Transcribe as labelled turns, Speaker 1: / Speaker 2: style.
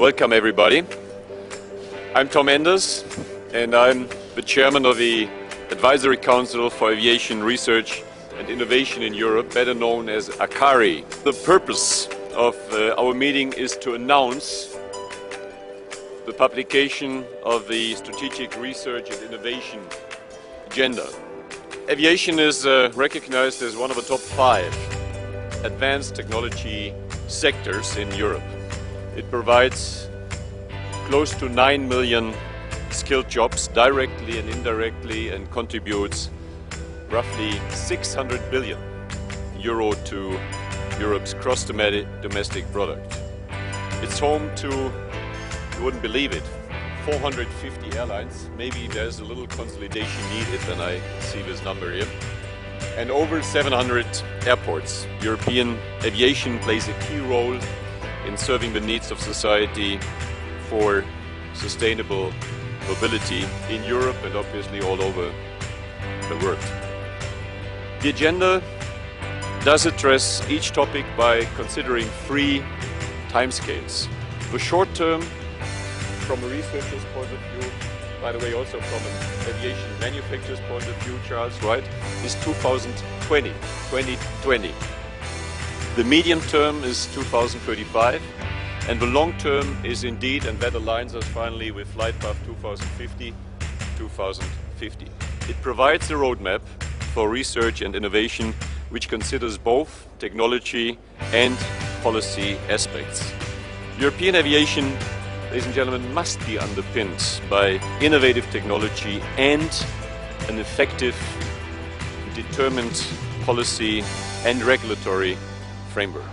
Speaker 1: Welcome everybody. I'm Tom Enders and I'm the Chairman of the Advisory Council for Aviation Research and Innovation in Europe, better known as ACARE. The purpose of our meeting is to announce the publication of the Strategic Research and Innovation Agenda. Aviation is recognized as one of the top 5 advanced technology sectors in Europe. It provides close to 9 million skilled jobs directly and indirectly and contributes roughly 600 billion euro to Europe's gross domestic product. It's home to, you wouldn't believe it, 450 airlines. Maybe there's a little consolidation needed when I see this number here. And over 700 airports. European aviation plays a key role in serving the needs of society for sustainable mobility in Europe and obviously all over the world. The agenda does address each topic by considering 3 timescales. The short term, from a researcher's point of view, by the way also from an aviation manufacturer's point of view, Charles, right, is 2020. The medium term is 2035, and the long term is indeed, and that aligns us finally with Flight Path 2050. It provides a roadmap for research and innovation which considers both technology and policy aspects. European aviation, ladies and gentlemen, must be underpinned by innovative technology and an effective, determined policy and regulatory framework.